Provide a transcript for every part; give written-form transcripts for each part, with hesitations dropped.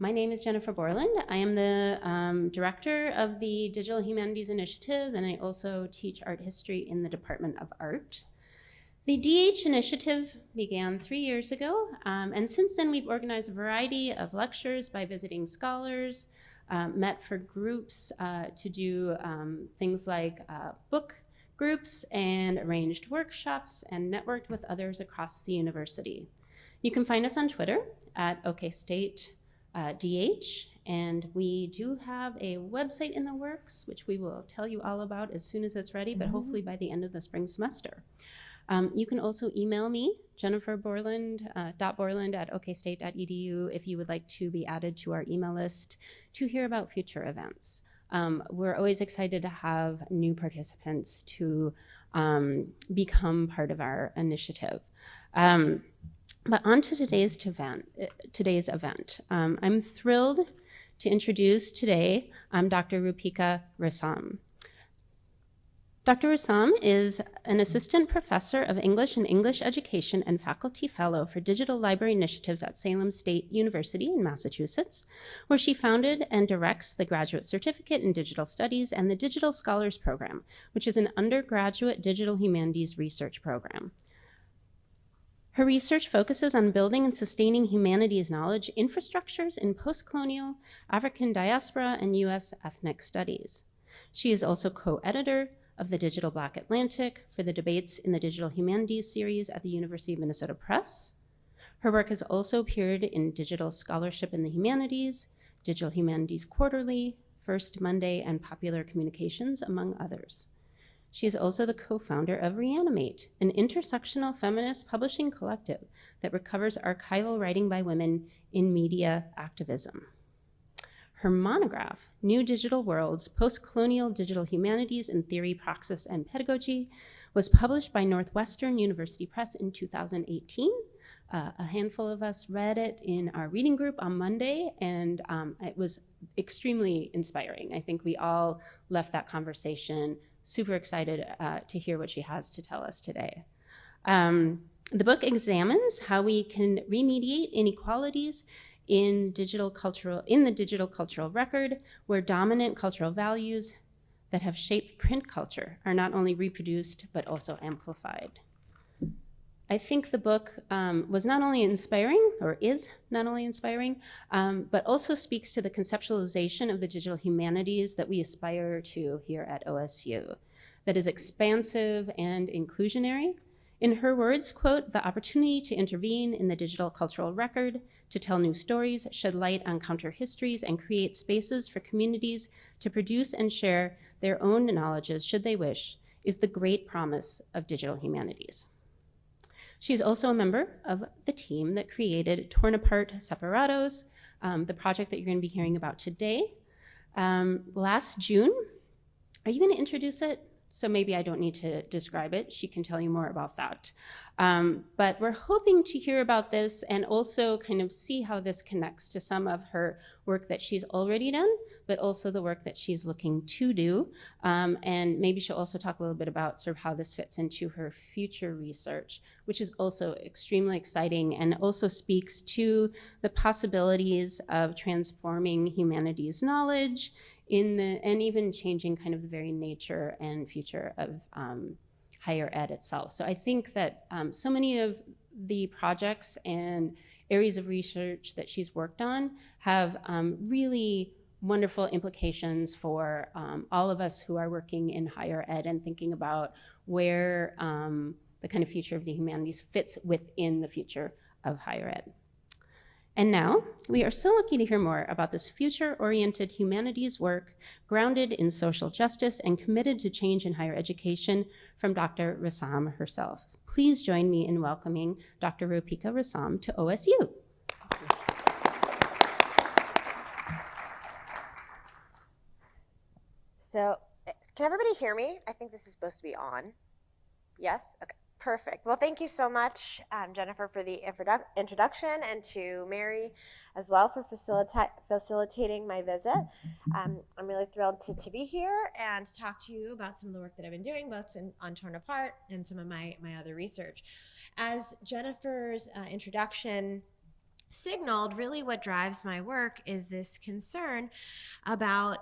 My name is Jennifer Borland. I am the director of the Digital Humanities Initiative, and I also teach art history in the Department of Art. The DH initiative began 3 years ago, and since then we've organized a variety of lectures by visiting scholars, met for groups to do things like book groups and arranged workshops and networked with others across the university. You can find us on Twitter at OKState DH, and we do have a website in the works, which we will tell you all about as soon as it's ready, but hopefully by the end of the spring semester. You can also email me, jennifer.borland@okstate.edu, if you would like to be added to our email list to hear about future events. We're always excited to have new participants to become part of our initiative. But on to today's event. I'm thrilled to introduce today Dr. Roopika Risam. Dr. Risam is an assistant professor of English and English education and faculty fellow for digital library initiatives at Salem State University in Massachusetts, where she founded and directs the Graduate Certificate in Digital Studies and the Digital Scholars Program, which is an undergraduate digital humanities research program. Her research focuses on building and sustaining humanities knowledge infrastructures in post-colonial, African diaspora, and US ethnic studies. She is also co-editor of the Digital Black Atlantic for the Debates in the Digital Humanities series at the University of Minnesota Press. Her work has also appeared in Digital Scholarship in the Humanities, Digital Humanities Quarterly, First Monday, and Popular Communications, among others. She is also the co-founder of Reanimate, an intersectional feminist publishing collective that recovers archival writing by women in media activism. Her monograph, New Digital Worlds, Post-Colonial Digital Humanities in Theory, Praxis, and Pedagogy, was published by Northwestern University Press in 2018. A handful of us read it in our reading group on Monday, and it was extremely inspiring. I think we all left that conversation super excited to hear what she has to tell us today. The book examines how we can remediate inequalities in the digital cultural record, where dominant cultural values that have shaped print culture are not only reproduced, but also amplified. I think the book was not only inspiring, or is not only inspiring, but also speaks to the conceptualization of the digital humanities that we aspire to here at OSU, that is expansive and inclusionary. In her words, quote, "The opportunity to intervene in the digital cultural record, to tell new stories, shed light on counter histories, and create spaces for communities to produce and share their own knowledges, should they wish, is the great promise of digital humanities." She's also a member of the team that created Torn Apart Separados, the project that you're going to be hearing about today. Last June, are you going to introduce it? So maybe I don't need to describe it. She can tell you more about that. But we're hoping to hear about this and also kind of see how this connects to some of her work that she's already done, but also the work that she's looking to do. And maybe she'll also talk a little bit about sort of how this fits into her future research, which is also extremely exciting and also speaks to the possibilities of transforming humanities knowledge and even changing kind of the very nature and future of higher ed itself. So I think that so many of the projects and areas of research that she's worked on have really wonderful implications for all of us who are working in higher ed and thinking about where the kind of future of the humanities fits within the future of higher ed. And now, we are so lucky to hear more about this future-oriented humanities work grounded in social justice and committed to change in higher education from Dr. Risam herself. Please join me in welcoming Dr. Roopika Risam to OSU. So, can everybody hear me? I think this is supposed to be on. Yes? Okay. Perfect. Well, thank you so much, Jennifer, for the introduction, and to Mary as well for facilitating my visit. I'm really thrilled to be here and to talk to you about some of the work that I've been doing, both on Torn Apart and some of my other research. As Jennifer's introduction signaled, really what drives my work is this concern about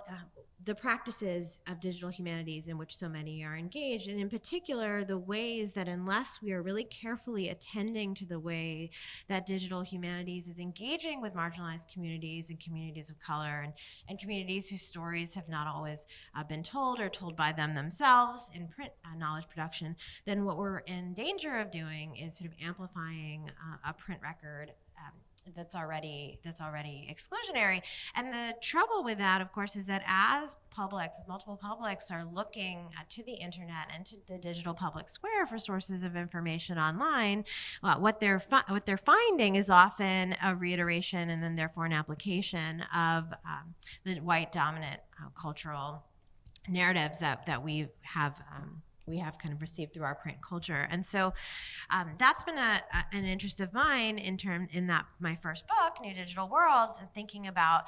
the practices of digital humanities in which so many are engaged, and in particular the ways that, unless we are really carefully attending to the way that digital humanities is engaging with marginalized communities and communities of color, and communities whose stories have not always been told or told by them themselves in print knowledge production, then what we're in danger of doing is sort of amplifying a print record that's already exclusionary. And the trouble with that, of course, is that as multiple publics are looking to the internet and to the digital public square for sources of information online, what they're finding is often a reiteration and then therefore an application of the white dominant cultural narratives that we have kind of received through our print culture. And so that's been an interest of mine in that my first book, New Digital Worlds, and thinking about,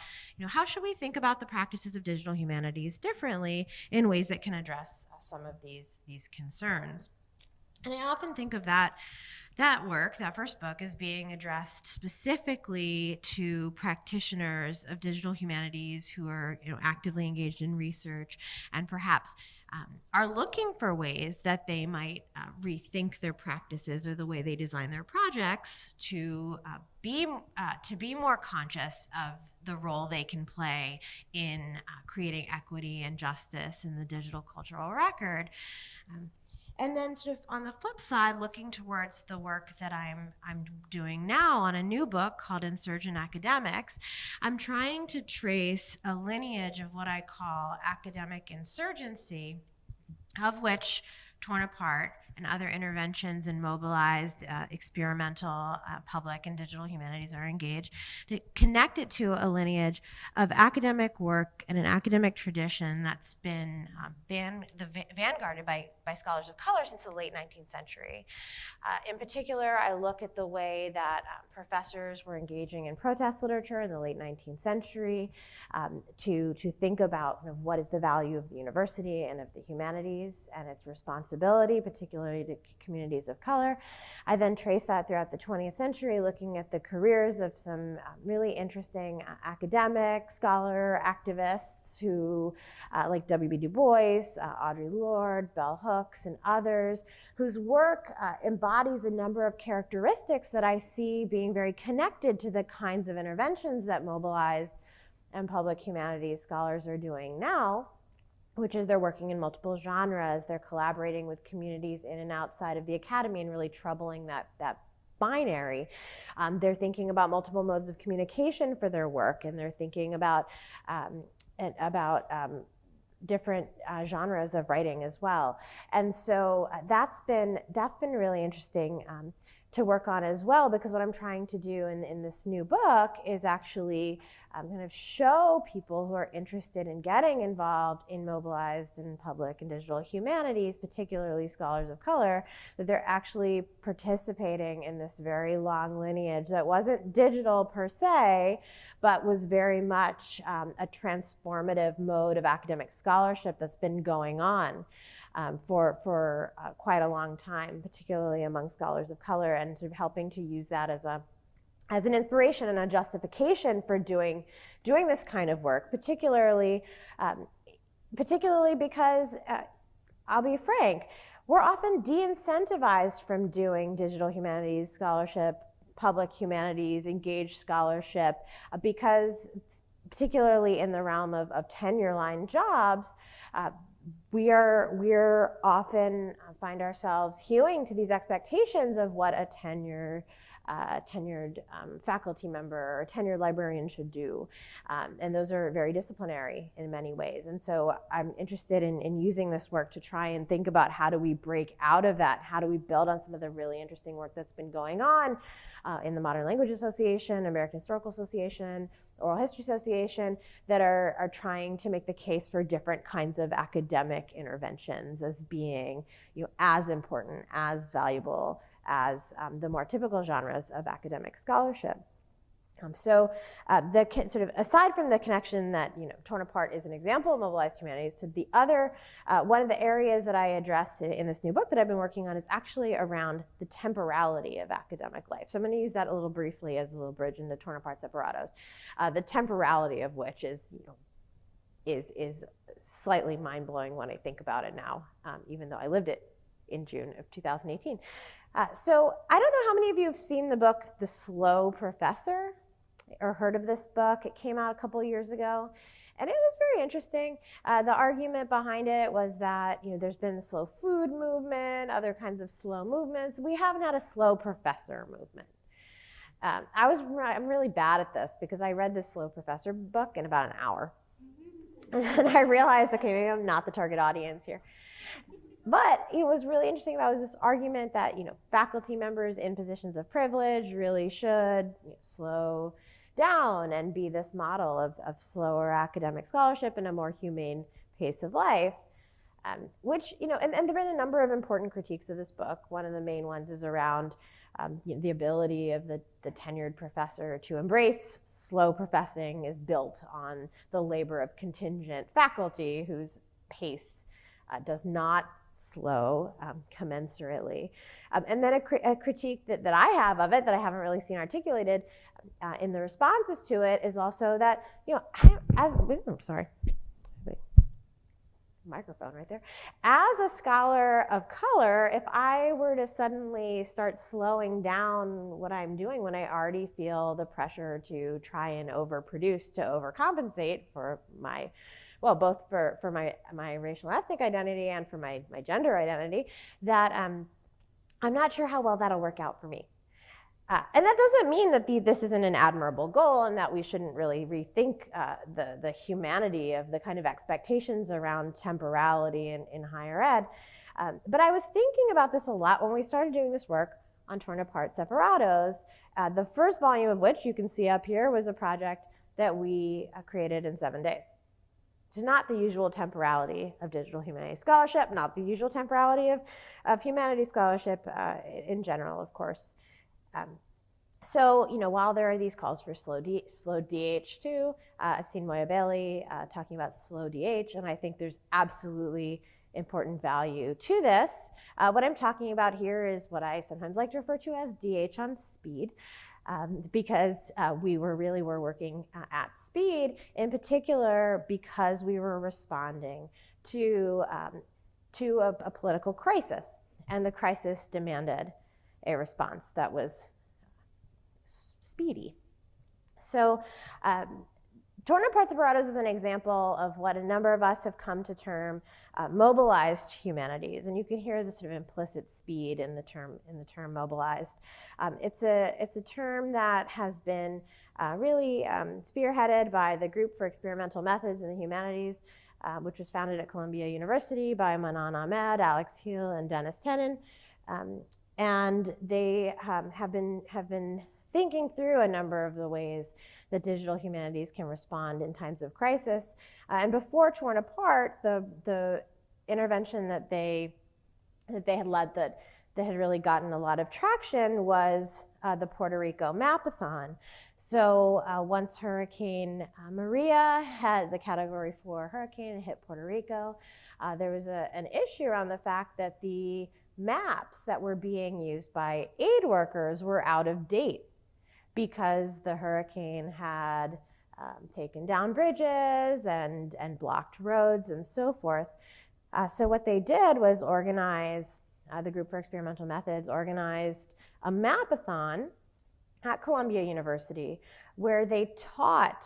how should we think about the practices of digital humanities differently in ways that can address some of these concerns. And I often think of that first book, as being addressed specifically to practitioners of digital humanities who are actively engaged in research and perhaps are looking for ways that they might rethink their practices or the way they design their projects to be more conscious of the role they can play in creating equity and justice in the digital cultural record. And then sort of on the flip side, looking towards the work that I'm doing now on a new book called Insurgent Academics, I'm trying to trace a lineage of what I call academic insurgency, of which Torn Apart and other interventions in mobilized, experimental, public and digital humanities are engaged, to connect it to a lineage of academic work and an academic tradition that's been vanguarded by scholars of color since the late 19th century. In particular, I look at the way that professors were engaging in protest literature in the late 19th century to think about what is the value of the university and of the humanities and its responsibility, particularly to communities of color. I then trace that throughout the 20th century, looking at the careers of some really interesting academic, scholar, activists who, like W.B. Du Bois, Audre Lorde, Bell Hooks, and others, whose work embodies a number of characteristics that I see being very connected to the kinds of interventions that mobilized and public humanities scholars are doing now, which is they're working in multiple genres, they're collaborating with communities in and outside of the academy and really troubling that binary. They're thinking about multiple modes of communication for their work, and they're thinking about different genres of writing as well. And so that's been really interesting to work on as well, because what I'm trying to do in this new book is actually kind of show people who are interested in getting involved in mobilized and public and digital humanities, particularly scholars of color, that they're actually participating in this very long lineage that wasn't digital per se, but was very much a transformative mode of academic scholarship that's been going on for quite a long time, particularly among scholars of color, and sort of helping to use that as an inspiration and a justification for doing this kind of work, particularly because, I'll be frank, we're often de-incentivized from doing digital humanities scholarship, public humanities, engaged scholarship, because particularly in the realm of tenure-line jobs, we're often find ourselves hewing to these expectations of what a tenured faculty member or tenured librarian should do. And those are very disciplinary in many ways. And so I'm interested in using this work to try and think about how do we break out of that? How do we build on some of the really interesting work that's been going on in the Modern Language Association, American Historical Association, Oral History Association, that are trying to make the case for different kinds of academic interventions as being as important, as valuable as the more typical genres of academic scholarship. Sort of aside from the connection that, Torn Apart is an example of mobilized humanities, so the other, one of the areas that I address in this new book that I've been working on is actually around the temporality of academic life. So I'm going to use that a little briefly as a little bridge into Torn Apart Separados. The temporality of which is slightly mind-blowing when I think about it now, even though I lived it in June of 2018. So I don't know how many of you have seen the book The Slow Professor or heard of this book. It came out a couple years ago, and it was very interesting. The argument behind it was that there's been the slow food movement, other kinds of slow movements. We haven't had a slow professor movement. I'm really bad at this because I read this Slow Professor book in about an hour. And I realized, okay, maybe I'm not the target audience here. But it was really interesting about was this argument that faculty members in positions of privilege really should slow down and be this model of slower academic scholarship and a more humane pace of life. Which, and there have been a number of important critiques of this book. One of the main ones is around the ability of the tenured professor to embrace slow professing is built on the labor of contingent faculty whose pace does not slow commensurately. And then a critique that I have of it that I haven't really seen articulated in the responses to it is also that, microphone right there. As a scholar of color, if I were to suddenly start slowing down what I'm doing when I already feel the pressure to try and overproduce, to overcompensate for my, well, both for my racial and ethnic identity and for my gender identity, that I'm not sure how well that'll work out for me. And that doesn't mean that this isn't an admirable goal and that we shouldn't really rethink the humanity of the kind of expectations around temporality in higher ed. But I was thinking about this a lot when we started doing this work on Torn Apart Separados. The first volume of which you can see up here was a project that we created in 7 days. It's not the usual temporality of digital humanities scholarship, not the usual temporality of humanities scholarship in general, of course. So, while there are these calls for slow DH too, I've seen Moya Bailey talking about slow DH, and I think there's absolutely important value to this. What I'm talking about here is what I sometimes like to refer to as DH on speed, because we were working at speed, in particular because we were responding to a political crisis, and the crisis demanded a response that was speedy. So Torn Apart Separados is an example of what a number of us have come to term mobilized humanities, and you can hear the sort of implicit speed in the term mobilized. It's a term that has been really spearheaded by the Group for Experimental Methods in the Humanities, which was founded at Columbia University by Manan Ahmed, Alex Heel, and Dennis Tenen. And they have been thinking through a number of the ways that digital humanities can respond in times of crisis. And before Torn Apart, the intervention that they had led that had really gotten a lot of traction was the Puerto Rico Mapathon. So once Hurricane Maria had the Category 4 hurricane hit Puerto Rico, there was an issue around the fact that the maps that were being used by aid workers were out of date because the hurricane had taken down bridges and blocked roads and so forth. So what they did was organize, the Group for Experimental Methods organized a mapathon at Columbia University where they taught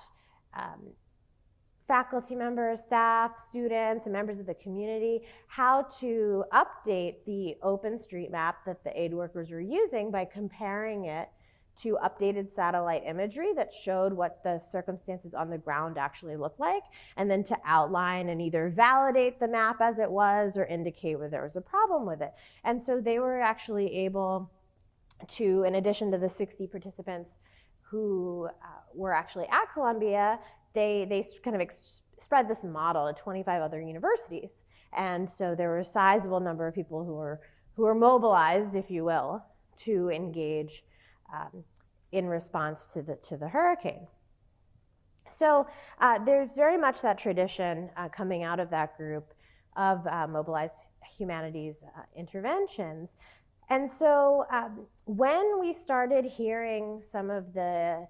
faculty members, staff, students, and members of the community how to update the OpenStreetMap that the aid workers were using by comparing it to updated satellite imagery that showed what the circumstances on the ground actually looked like, and then to outline and either validate the map as it was or indicate where there was a problem with it. And so they were actually able to, in addition to the 60 participants who were actually at Columbia, they kind of spread this model to 25 other universities. And so there were a sizable number of people who were mobilized, if you will, to engage in response to the hurricane. So there's very much that tradition coming out of that group of Mobilized Humanities interventions. And so when we started hearing some of the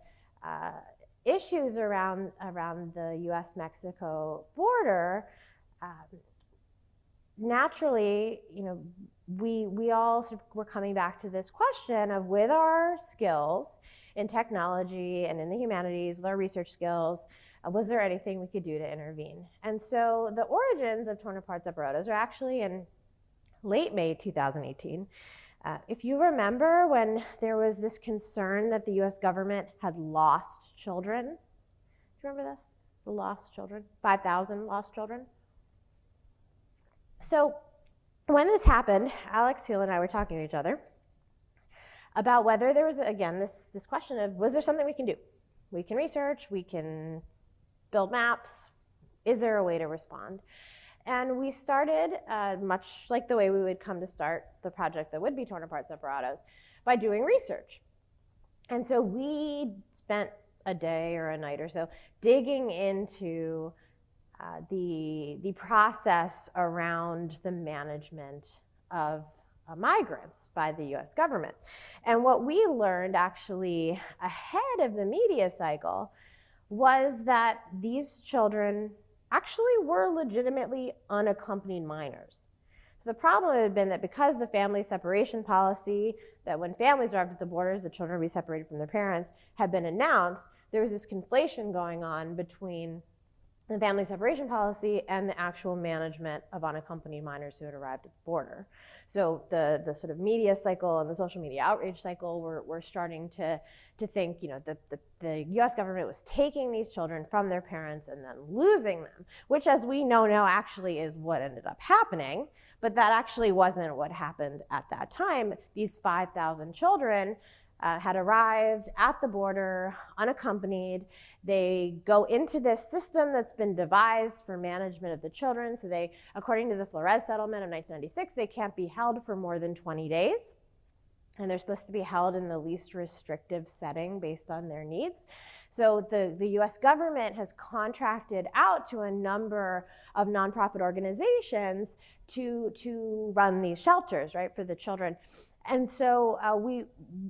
issues around the US-Mexico border, naturally, we all sort of were coming back to this question of, with our skills in technology and in the humanities, with our research skills, was there anything we could do to intervene? And so the origins of Torn Apart Separados are actually in late May 2018. If you remember when there was this concern that the US government had lost children, do you remember this? The lost children, 5,000 lost children. So when this happened, Alex Seal and I were talking to each other about whether there was, again, this question of, was there something we can do? We can research, we can build maps. Is there a way to respond? And we started, much like the way we would come to start the project that would be Torn Apart Separados, by doing research. And so we spent a day or a night or so digging into the process around the management of migrants by the US government. And what we learned actually ahead of the media cycle was that these children actually were legitimately unaccompanied minors. The problem had been that because the family separation policy, that when families arrived at the borders, the children would be separated from their parents, had been announced, there was this conflation going on between the family separation policy and the actual management of unaccompanied minors who had arrived at the border. So the sort of media cycle and the social media outreach cycle were starting to think, the US government was taking these children from their parents and then losing them, which, as we know now, actually is what ended up happening. But that actually wasn't what happened at that time. These 5,000 children had arrived at the border unaccompanied. They go into this system that's been devised for management of the children. So they, according to the Flores settlement of 1996, they can't be held for more than 20 days. And they're supposed to be held in the least restrictive setting based on their needs. So the US government has contracted out to a number of nonprofit organizations to run these shelters, right, for the children. And so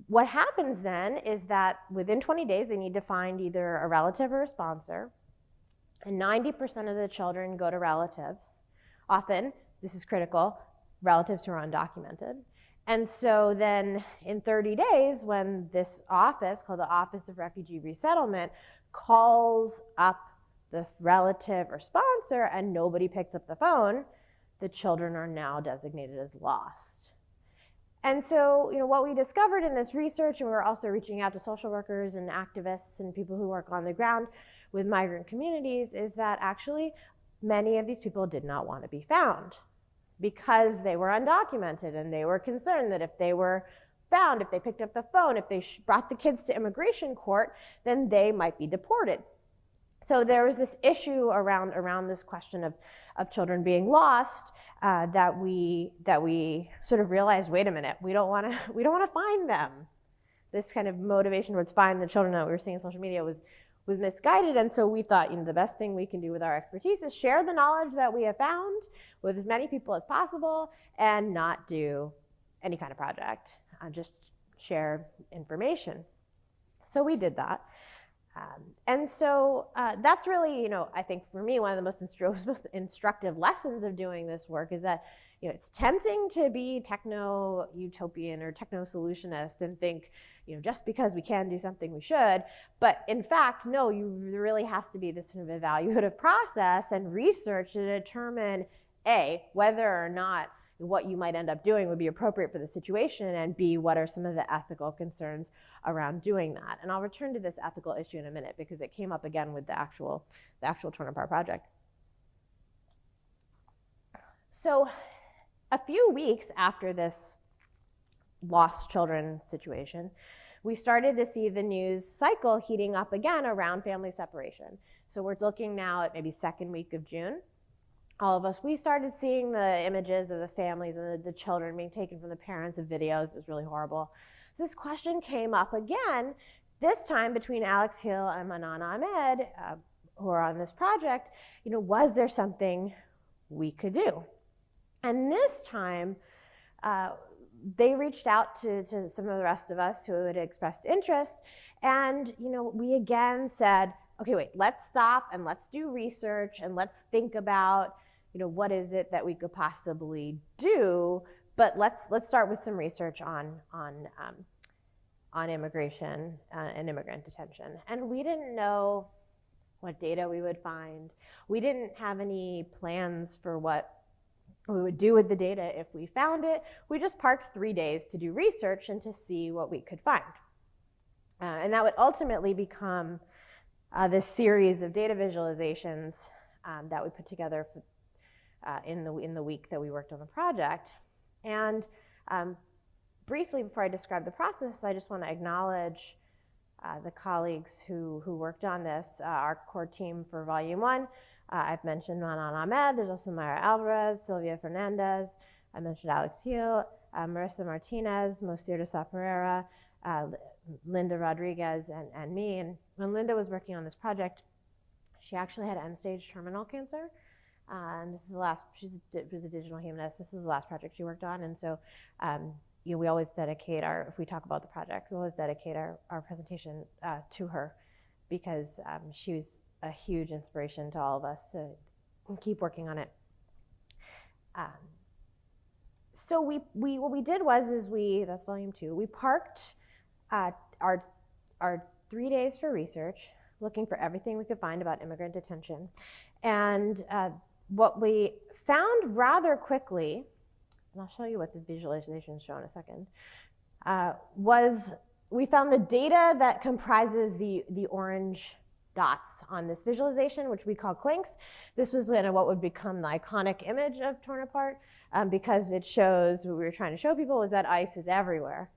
what happens then is that within 20 days, they need to find either a relative or a sponsor. And 90% of the children go to relatives. Often, this is critical, relatives who are undocumented. And so then in 30 days, when this office, called the Office of Refugee Resettlement, calls up the relative or sponsor and nobody picks up the phone, the children are now designated as lost. And so, what we discovered in this research, and we were also reaching out to social workers and activists and people who work on the ground with migrant communities, is that actually many of these people did not want to be found because they were undocumented, and they were concerned that if they were found, if they picked up the phone, if they brought the kids to immigration court, then they might be deported. So there was this issue around this question of children being lost that we sort of realized, wait a minute, we don't want to find them. This kind of motivation towards find the children that we were seeing on social media was misguided, and so we thought, the best thing we can do with our expertise is share the knowledge that we have found with as many people as possible, and not do any kind of project, just share information. So we did that. And so that's really, I think for me, one of the most instructive lessons of doing this work is that, it's tempting to be techno-utopian or techno-solutionist and think, just because we can do something, we should. But in fact, no, there really has to be this sort of evaluative process and research to determine, A, whether or not what you might end up doing would be appropriate for the situation, and B, what are some of the ethical concerns around doing that. And I'll return to this ethical issue in a minute because it came up again with the actual Torn Apart project. So a few weeks after this lost children situation, we started to see the news cycle heating up again around family separation. So we're looking now at maybe second week of June. All of us, we started seeing the images of the families and the children being taken from the parents of videos. It was really horrible. So this question came up again this time between Alex Hill and Manan Ahmed, who are on this project, was there something we could do? And this time, they reached out to some of the rest of us who had expressed interest, and we again said, okay, wait, let's stop and let's do research and let's think about what is it that we could possibly do, but let's start with some research on immigration and immigrant detention. And we didn't know what data we would find. We didn't have any plans for what we would do with the data if we found it. We just parked 3 days to do research and to see what we could find. And that would ultimately become this series of data visualizations that we put together in the week that we worked on the project. And briefly, before I describe the process, I just want to acknowledge the colleagues who worked on this, our core team for Volume 1. I've mentioned Manan Ahmed, there's also Mayra Alvarez, Sylvia Fernandez, I mentioned Alex Hill, Marissa Martinez, Mosir de Sa Pereira, Linda Rodriguez, and me. And when Linda was working on this project, she actually had end-stage terminal cancer. And this is the last, she was a digital humanist, this is the last project she worked on. And so we always dedicate if we talk about the project, we always dedicate our presentation to her, because she was a huge inspiration to all of us to keep working on it. So what we did was that's Volume 2. We parked our 3 days for research, looking for everything we could find about immigrant detention. And what we found rather quickly, and I'll show you what this visualization is showing in a second, was we found the data that comprises the orange dots on this visualization, which we call clinks. This was what would become the iconic image of Torn Apart, because it shows, what we were trying to show people was that ICE is everywhere.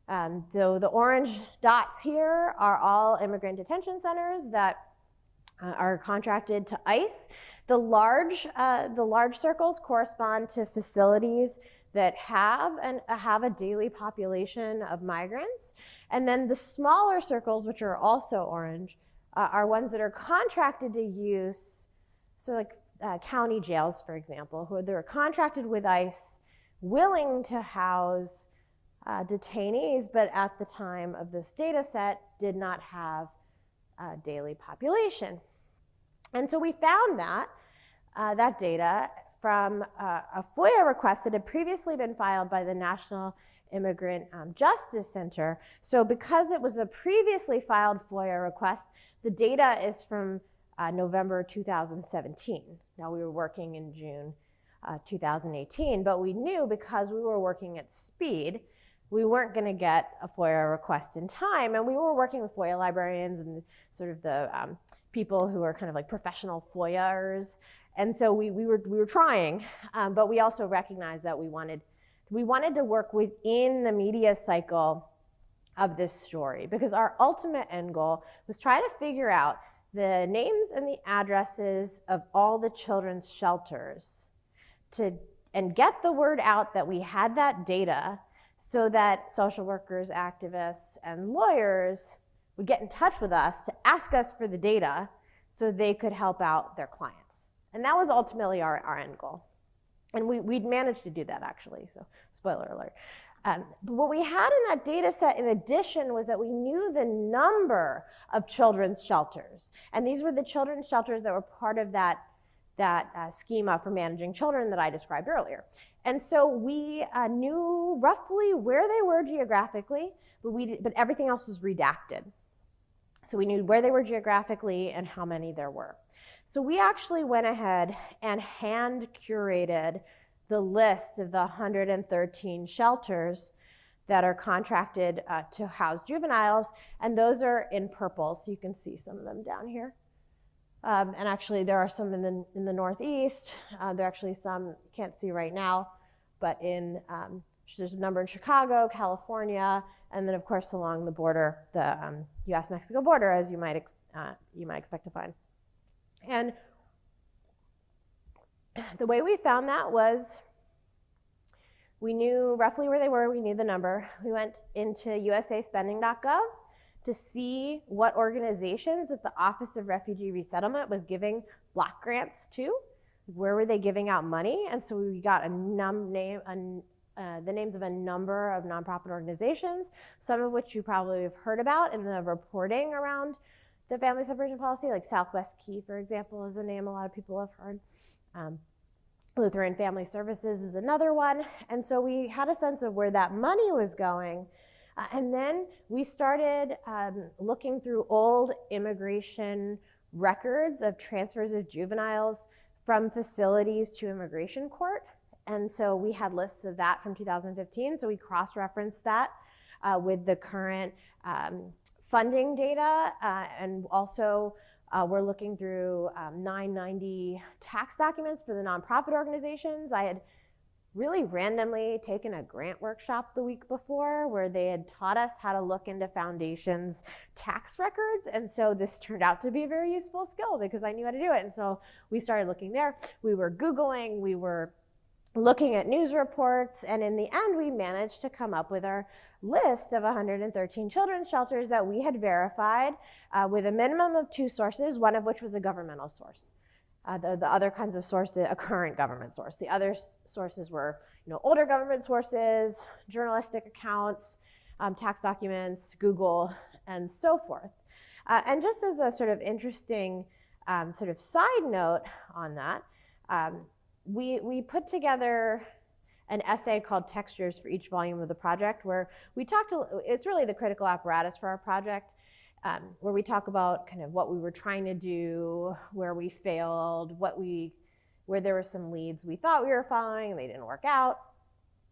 So the orange dots here are all immigrant detention centers that are contracted to ICE. The large circles correspond to facilities that have a daily population of migrants. And then the smaller circles, which are also orange, are ones that are contracted to use, so like county jails, for example, who they're contracted with ICE, willing to house detainees, but at the time of this data set did not have a daily population. And so we found that data from a FOIA request that had previously been filed by the National Immigrant Justice Center. So because it was a previously filed FOIA request, the data is from November 2017. Now we were working in June 2018, but we knew because we were working at speed, we weren't going to get a FOIA request in time, and we were working with FOIA librarians and sort of the people who are kind of like professional FOIAers, and so we were trying, but we also recognized that we wanted to work within the media cycle of this story, because our ultimate end goal was try to figure out the names and the addresses of all the children's shelters and get the word out that we had that data, so that social workers, activists, and lawyers would get in touch with us to ask us for the data so they could help out their clients. And that was ultimately our end goal. And we'd managed to do that, actually, so spoiler alert. But what we had in that data set, in addition, was that we knew the number of children's shelters. And these were the children's shelters that were part of that schema for managing children that I described earlier. And so we knew roughly where they were geographically, but everything else was redacted. So we knew where they were geographically and how many there were. So we actually went ahead and hand curated the list of the 113 shelters that are contracted to house juveniles, and those are in purple, so you can see some of them down here. And actually, there are some in the Northeast. There are actually some you can't see right now, but there's a number in Chicago, California, and then of course along the border, the U.S.-Mexico border, as you might expect to find. And the way we found that was we knew roughly where they were. We knew the number. We went into usaspending.gov to see what organizations that the Office of Refugee Resettlement was giving block grants to. Where were they giving out money? And so we got the names of a number of nonprofit organizations, some of which you probably have heard about in the reporting around the family separation policy, like Southwest Key, for example, is a name a lot of people have heard. Lutheran Family Services is another one. And so we had a sense of where that money was going. And then we started looking through old immigration records of transfers of juveniles from facilities to immigration court. And so we had lists of that from 2015. So we cross-referenced that with the current funding data. And also we're looking through 990 tax documents for the nonprofit organizations. I had really randomly taken a grant workshop the week before where they had taught us how to look into foundations' tax records. And so this turned out to be a very useful skill because I knew how to do it. And so we started looking there. We were Googling, we were looking at news reports, and in the end, we managed to come up with our list of 113 children's shelters that we had verified with a minimum of 2 sources, one of which was a governmental source. The other kinds of sources, a current government source. The other sources were, older government sources, journalistic accounts, tax documents, Google, and so forth. And just as a sort of interesting sort of side note on that, we put together an essay called Textures for each volume of the project, where we talked, it's really the critical apparatus for our project, where we talk about kind of what we were trying to do, where we failed, where there were some leads we thought we were following and they didn't work out.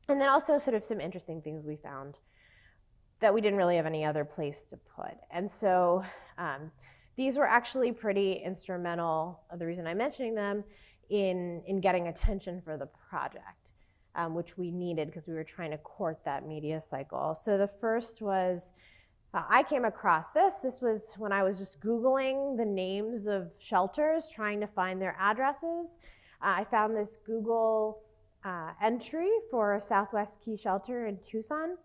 And then also sort of some interesting things we found that we didn't really have any other place to put. And so these were actually pretty instrumental, the reason I'm mentioning them, in getting attention for the project, which we needed because we were trying to court that media cycle. So the first was, I came across this. This was when I was just Googling the names of shelters, trying to find their addresses. I found this Google entry for a Southwest Key shelter in Tucson.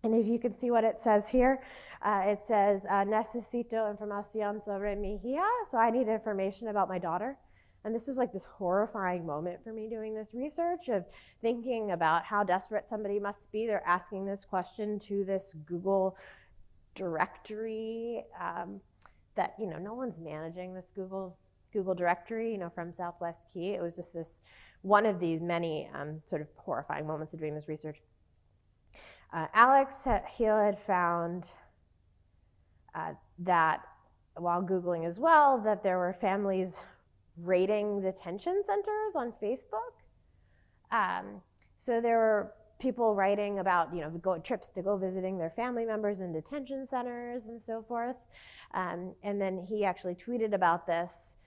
And if you can see what it says here, it says, necesito información sobre mi hija. So I need information about my daughter. And this is like this horrifying moment for me doing this research of thinking about how desperate somebody must be. They're asking this question to this Google directory that, no one's managing this Google directory, from Southwest Key. It was just this, one of these many sort of horrifying moments of doing this research. Alex Heal had found that while Googling as well, that there were families rating detention centers on Facebook. So there were people writing about, trips to go visiting their family members in detention centers and so forth. And then he actually tweeted about this.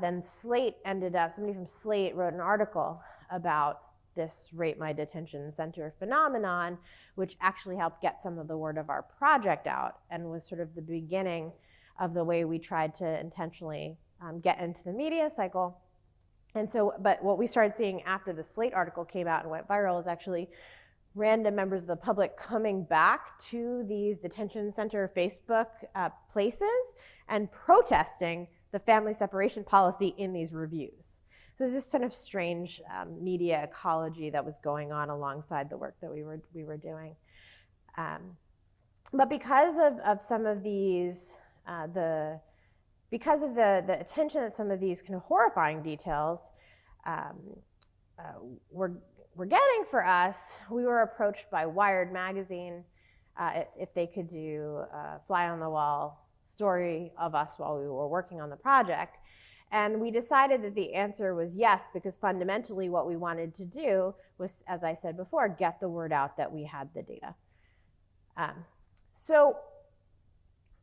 Then Slate somebody from Slate wrote an article about this Rate My Detention Center phenomenon, which actually helped get some of the word of our project out and was sort of the beginning of the way we tried to intentionally get into the media cycle. And so, but what we started seeing after the Slate article came out and went viral is actually random members of the public coming back to these detention center Facebook places and protesting the family separation policy in these reviews. So there's this sort of strange media ecology that was going on alongside the work that we were doing. But because of some of these, because of the attention that some of these kind of horrifying details were getting for us, we were approached by Wired magazine if they could do a fly on the wall story of us while we were working on the project. And we decided that the answer was yes, because fundamentally what we wanted to do was, as I said before, get the word out that we had the data. So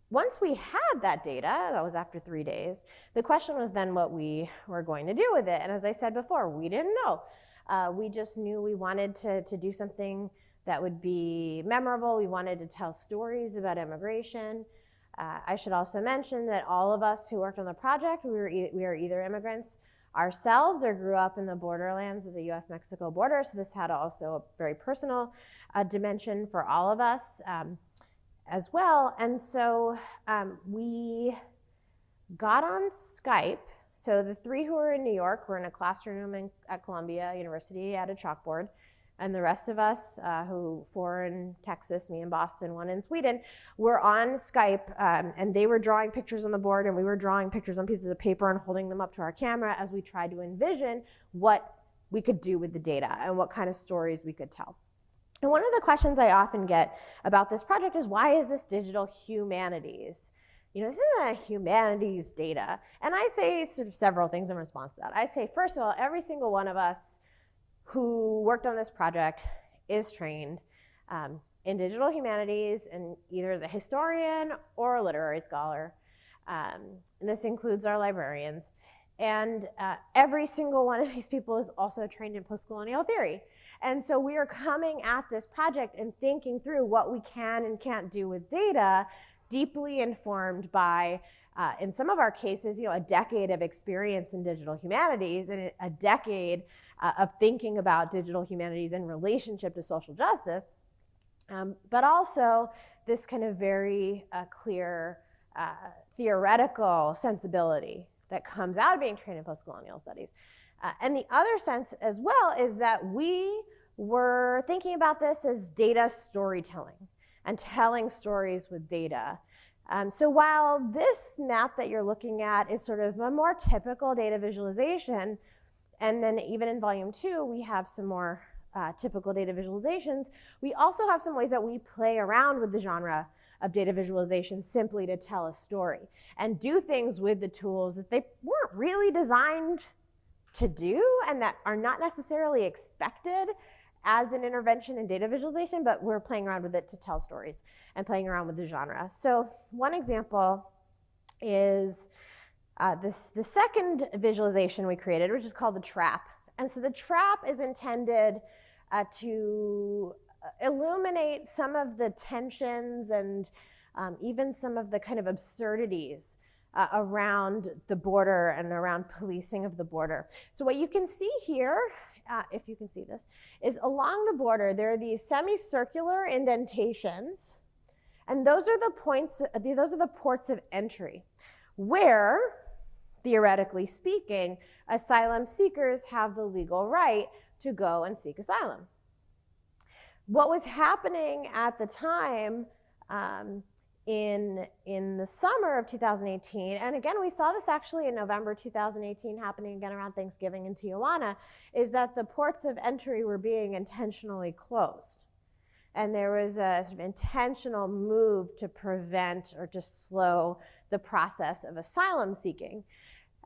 once we had that data, that was after 3 days, the question was then what we were going to do with it. And as I said before, we didn't know. We just knew we wanted to do something that would be memorable. We wanted to tell stories about immigration. I should also mention that all of us who worked on the project, we are either immigrants ourselves or grew up in the borderlands of the US-Mexico border. So this had also a very personal dimension for all of us. as well. And so we got on Skype. So the three who were in New York were in a classroom at Columbia University at a chalkboard. And the rest of us, four in Texas, me in Boston, one in Sweden, were on Skype, and they were drawing pictures on the board, and we were drawing pictures on pieces of paper and holding them up to our camera as we tried to envision what we could do with the data and what kind of stories we could tell. And one of the questions I often get about this project is, why is this digital humanities? You know, this isn't a humanities data. And I say sort of several things in response to that. I say, first of all, every single one of us who worked on this project is trained in digital humanities, and either as a historian or a literary scholar. And this includes our librarians. And every single one of these people is also trained in post-colonial theory. And so we are coming at this project and thinking through what we can and can't do with data, deeply informed by, in some of our cases, you know, a decade of experience in digital humanities and a decade of thinking about digital humanities in relationship to social justice, but also this kind of very clear theoretical sensibility that comes out of being trained in post-colonial studies. And the other sense as well is that we were thinking about this as data storytelling and telling stories with data. So while this map that you're looking at is sort of a more typical data visualization, and then even in volume 2, we have some more typical data visualizations, we also have some ways that we play around with the genre of data visualization simply to tell a story and do things with the tools that they weren't really designed to do and that are not necessarily expected as an intervention in data visualization, but we're playing around with it to tell stories and playing around with the genre. So one example is the second visualization we created, which is called the trap. And so the trap is intended to illuminate some of the tensions and even some of the kind of absurdities around the border and around policing of the border. So what you can see here, if you can see this, is along the border there are these semicircular indentations, and those are the points, those are the ports of entry where, theoretically speaking, asylum seekers have the legal right to go and seek asylum. What was happening at the time in the summer of 2018, and again, we saw this actually in November 2018 happening again around Thanksgiving in Tijuana, is that the ports of entry were being intentionally closed. And there was a sort of intentional move to prevent or to slow the process of asylum seeking.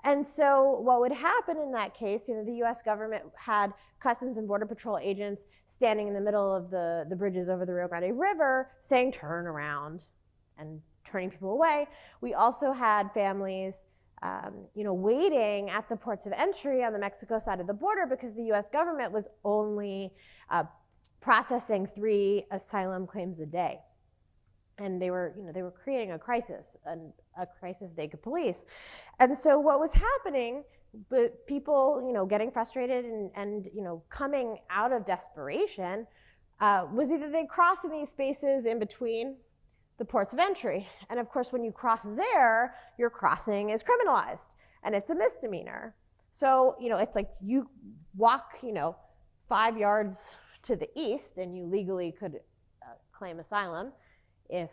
And so what would happen in that case, you know, the US government had Customs and Border Patrol agents standing in the middle of the bridges over the Rio Grande River saying, turn around, and turning people away. We also had families you know, waiting at the ports of entry on the Mexico side of the border because the US government was only processing 3 asylum claims a day. And they were, you know, they were creating a crisis they could police. And so what was happening, but people, you know, getting frustrated and you know, coming out of desperation, was either they cross in these spaces in between the ports of entry. And of course, when you cross there, your crossing is criminalized and it's a misdemeanor. So, you know, it's like you walk, you know, 5 yards to the east and you legally could claim asylum if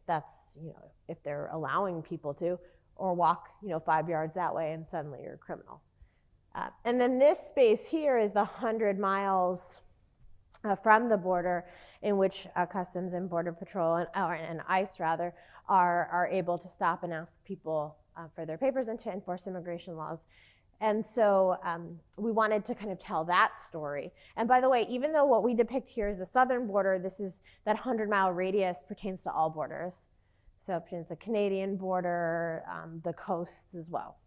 that's, you know, if they're allowing people to, or walk, you know, 5 yards that way and suddenly you're a criminal. And then this space here is the 100 miles from the border in which Customs and Border Patrol and ICE rather are able to stop and ask people for their papers and to enforce immigration laws. And so we wanted to kind of tell that story. And by the way, even though what we depict here is the southern border, this is that 100-mile radius pertains to all borders. So it pertains to the Canadian border, the coasts as well.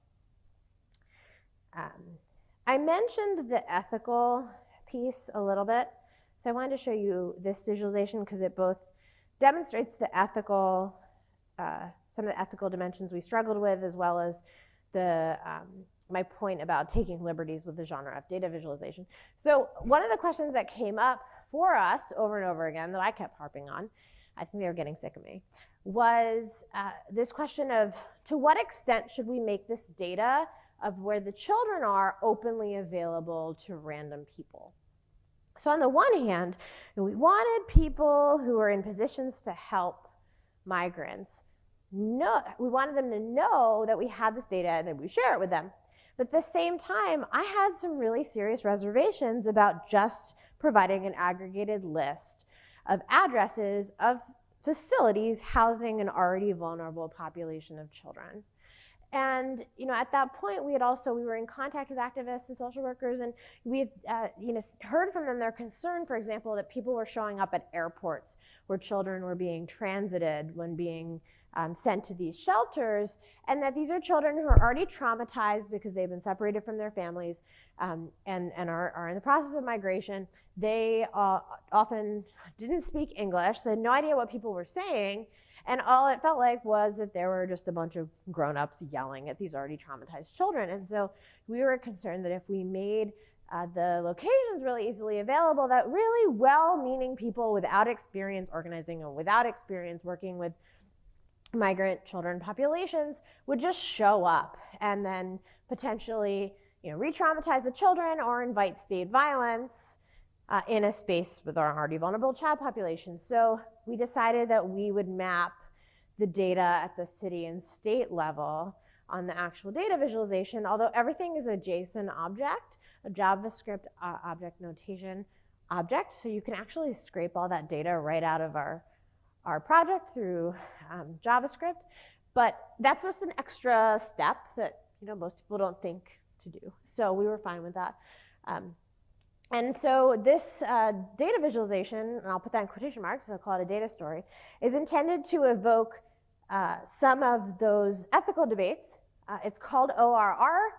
I mentioned the ethical piece a little bit. So I wanted to show you this visualization because it both demonstrates the ethical, some of the ethical dimensions we struggled with, as well as the my point about taking liberties with the genre of data visualization. So one of the questions that came up for us over and over again that I kept harping on I think they were getting sick of me, was this question of, to what extent should we make this data of where the children are openly available to random people? So on the one hand, we wanted people who are in positions to help migrants. We wanted them to know that we had this data and that we share it with them. But at the same time, I had some really serious reservations about just providing an aggregated list of addresses of facilities housing an already vulnerable population of children. And at that point, we were in contact with activists and social workers, and we had heard from them their concern, for example, that people were showing up at airports where children were being transited when being sent to these shelters, and that these are children who are already traumatized because they've been separated from their families and are in the process of migration. They often didn't speak English, so they had no idea what people were saying. And all it felt like was that there were just a bunch of grown-ups yelling at these already traumatized children. And so we were concerned that if we made the locations really easily available, that really well-meaning people without experience organizing and without experience working with migrant children populations would just show up and then potentially re-traumatize the children or invite state violence in a space with our already vulnerable child population. So we decided that we would map the data at the city and state level on the actual data visualization, although everything is a JSON object, a JavaScript object notation object. So you can actually scrape all that data right out of our project through JavaScript. But that's just an extra step that most people don't think to do. So we were fine with that. And so this data visualization, and I'll put that in quotation marks, so I'll call it a data story, is intended to evoke some of those ethical debates. It's called ORR,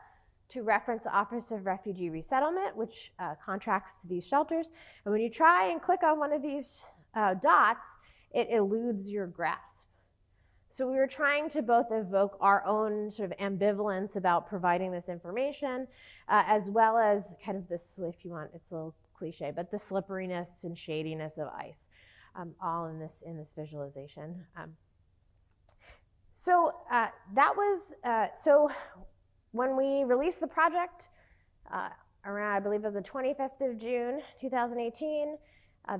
to reference the Office of Refugee Resettlement, which contracts these shelters. And when you try and click on one of these dots, it eludes your grasp. So we were trying to both evoke our own sort of ambivalence about providing this information, as well as kind of this, if you want, it's a little cliche, but the slipperiness and shadiness of ICE, all in this visualization. So when we released the project around, I believe it was the 25th of June, 2018,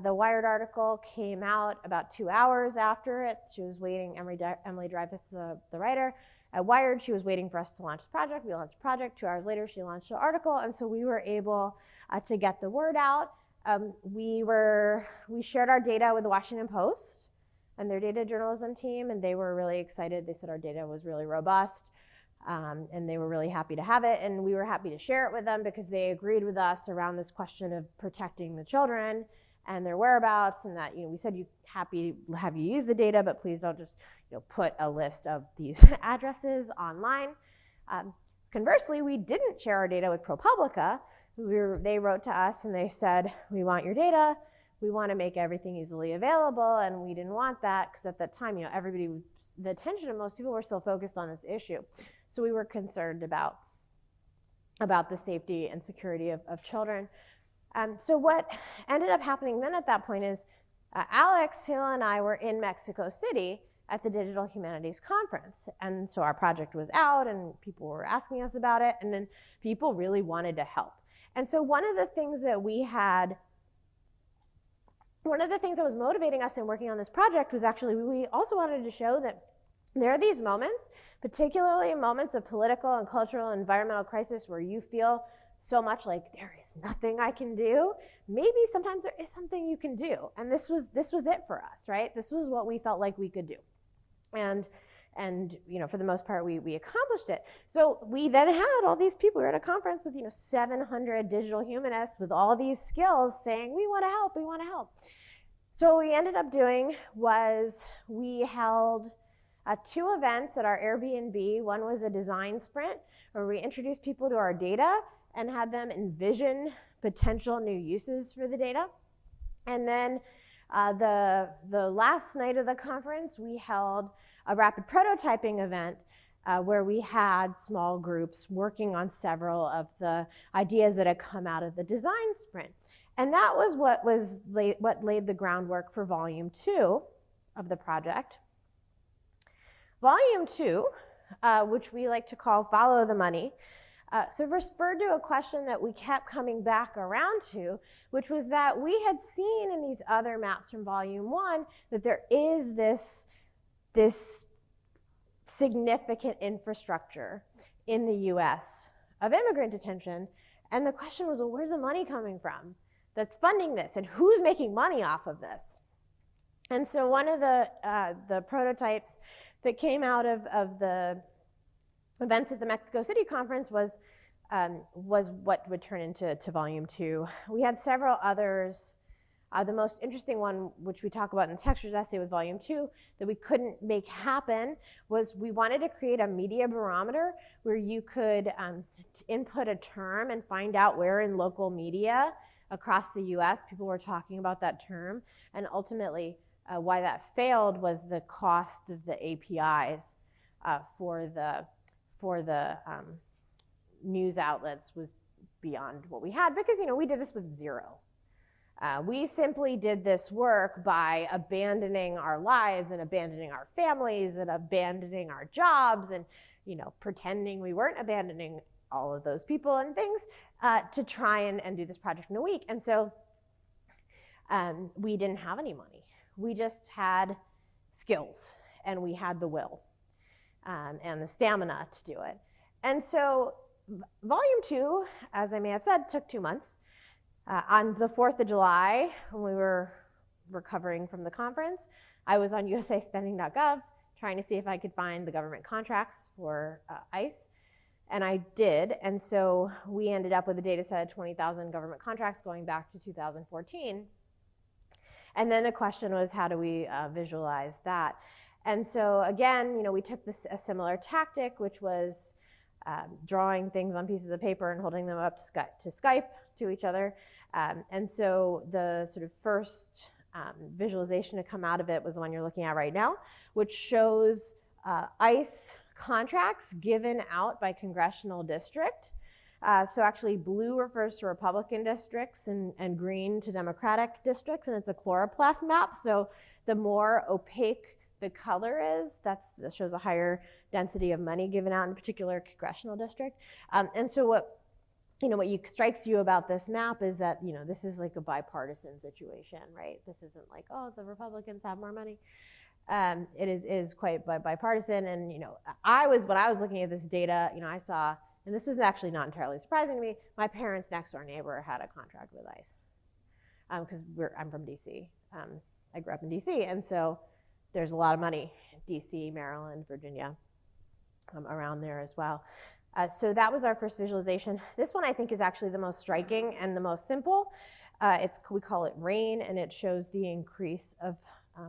the Wired article came out about 2 hours after it. She was waiting, Emily Dreyfus, the writer, at Wired, she was waiting for us to launch the project. We launched the project. 2 hours later, she launched the article, and so we were able to get the word out. We shared our data with the Washington Post and their data journalism team, and they were really excited. They said our data was really robust, and they were really happy to have it, and we were happy to share it with them because they agreed with us around this question of protecting the children and their whereabouts, and that we said happy to have you use the data, but please don't just put a list of these addresses online. Conversely, we didn't share our data with ProPublica. They wrote to us and they said, we want your data, we want to make everything easily available, and we didn't want that because at that time, the attention of most people were still focused on this issue. So we were concerned about the safety and security of children. So what ended up happening then at that point is Alex Hill and I were in Mexico City at the Digital Humanities Conference. And so our project was out and people were asking us about it, and then people really wanted to help. And so one of the things that was motivating us in working on this project was actually we also wanted to show that there are these moments, particularly moments of political and cultural and environmental crisis where you feel so much like there is nothing I can do. Maybe sometimes there is something you can do. And this was it for us, right? This was what we felt like we could do. And for the most part, we accomplished it. So we then had all these people. We were at a conference with 700 digital humanists with all these skills saying, we want to help, we want to help. So what we ended up doing was we held 2 events at our Airbnb. One was a design sprint where we introduced people to our data and had them envision potential new uses for the data. And then the last night of the conference, we held a rapid prototyping event where we had small groups working on several of the ideas that had come out of the design sprint. And that was what laid the groundwork for volume 2. of the project. Volume 2, which we like to call Follow the Money, so referred to a question that we kept coming back around to, which was that we had seen in these other maps from Volume 1 that there is this significant infrastructure in the US of immigrant detention. And the question was, well, where's the money coming from that's funding this? And who's making money off of this? And so one of the prototypes that came out of the events at the Mexico City conference was what would turn into Volume 2. We had several others. The most interesting one, which we talk about in the textures essay with Volume 2, that we couldn't make happen, was we wanted to create a media barometer where you could input a term and find out where in local media across the US people were talking about that term. And ultimately, why that failed was the cost of the APIs for the news outlets was beyond what we had, because we did this with zero. We simply did this work by abandoning our lives and abandoning our families and abandoning our jobs and pretending we weren't abandoning all of those people and things to try and do this project in a week. And so we didn't have any money. We just had skills, and we had the will and the stamina to do it. And so Volume 2, as I may have said, took 2 months. On the 4th of July, when we were recovering from the conference, I was on usaspending.gov trying to see if I could find the government contracts for ICE, and I did. And so we ended up with a data set of 20,000 government contracts going back to 2014. And then the question was, how do we visualize that? And so again, we took a similar tactic, which was drawing things on pieces of paper and holding them up to Skype to each other. And so the sort of first visualization to come out of it was the one you're looking at right now, which shows ICE contracts given out by congressional district. So actually blue refers to Republican districts and green to Democratic districts, and it's a chloropleth map. So the more opaque the color is, that shows a higher density of money given out in a particular congressional district. And so what strikes you about this map is that, this is like a bipartisan situation, right? This isn't like, oh, the Republicans have more money. It is quite bipartisan. And, when I was looking at this data, I saw, and this was actually not entirely surprising to me, my parents' next door neighbor had a contract with ICE. Because I'm from DC. I grew up in DC, and so there's a lot of money in DC, Maryland, Virginia, around there as well. So that was our first visualization. This one I think is actually the most striking and the most simple. We call it RAIN, and it shows the increase of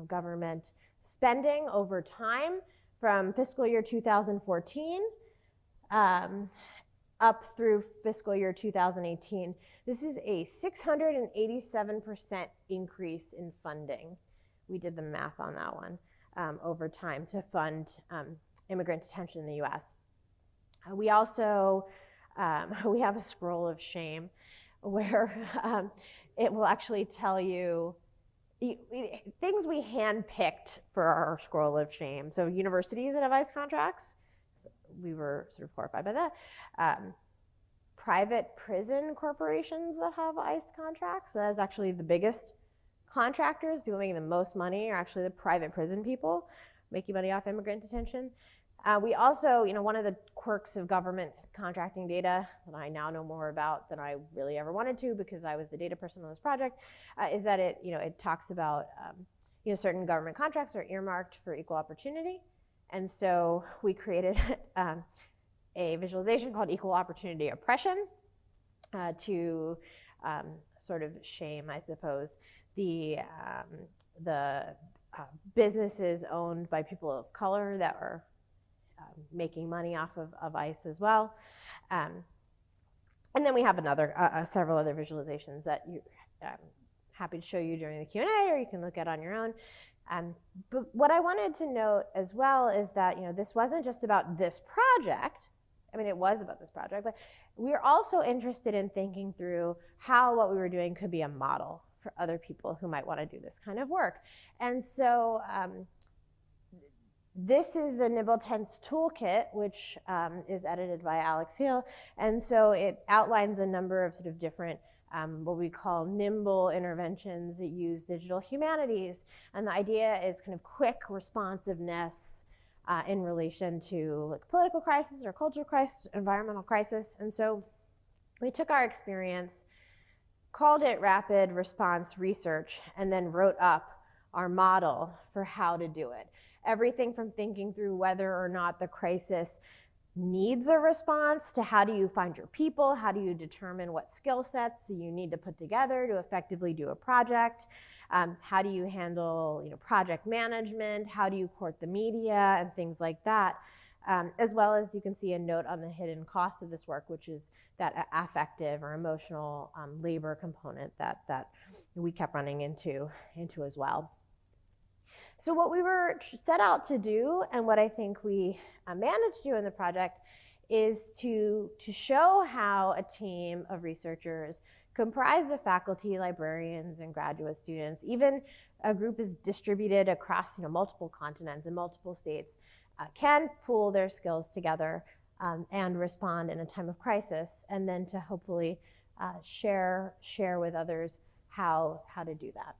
government spending over time from fiscal year 2014 up through fiscal year 2018. This is a 687% increase in funding. We did the math on that one over time to fund immigrant detention in the US. We also, we have a scroll of shame where it will actually tell you things we handpicked for our scroll of shame. So universities that have ICE contracts, we were sort of horrified by that. Private prison corporations that have ICE contracts, so that's actually the biggest contractors. People making the most money are actually the private prison people making money off immigrant detention. We also, one of the quirks of government contracting data that I now know more about than I really ever wanted to, because I was the data person on this project, is that it talks about certain government contracts are earmarked for equal opportunity. And so we created a visualization called equal opportunity oppression to sort of shame, I suppose, the businesses owned by people of color that are making money off of ICE as well. And then we have several other visualizations that I'm happy to show you during the Q&A, or you can look at on your own. But what I wanted to note as well is that this wasn't just about this project. I mean, it was about this project, but we were also interested in thinking through how what we were doing could be a model for other people who might want to do this kind of work. And so this is the Nibble Tense Toolkit, which is edited by Alex Hill. And so it outlines a number of sort of different what we call nimble interventions that use digital humanities. And the idea is kind of quick responsiveness in relation to like political crisis or cultural crisis, environmental crisis. And so we took our experience, called it rapid response research, and then wrote up our model for how to do it. Everything from thinking through whether or not the crisis needs a response to how do you find your people, how do you determine what skill sets you need to put together to effectively do a project, how do you handle project management, how do you court the media, and things like that. As well as you can see a note on the hidden cost of this work, which is that affective or emotional labor component that we kept running into as well. So what we were set out to do, and what I think we managed to do in the project, is to show how a team of researchers comprised of faculty, librarians, and graduate students, even a group is distributed across multiple continents and multiple states, can pool their skills together and respond in a time of crisis, and then to hopefully share with others how to do that.